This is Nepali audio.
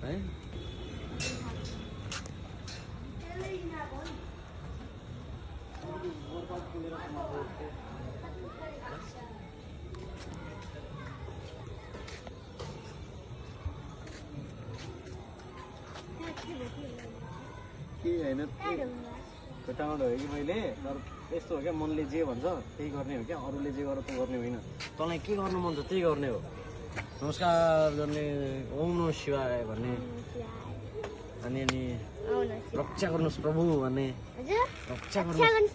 है के हैन टाउड हो कि मैले तर यस्तो हो क्या मनले जे भन्छ त्यही गर्ने हो क्या अरूले जे गर त गर्ने होइन तँलाई के गर्नु मन छ त्यही गर्ने हो नमस्कार गर्ने ओम नमः शिवाय भन्ने अनि अनि रक्षा गर्नुहोस् प्रभु भन्ने रक्षा गर्नुहोस्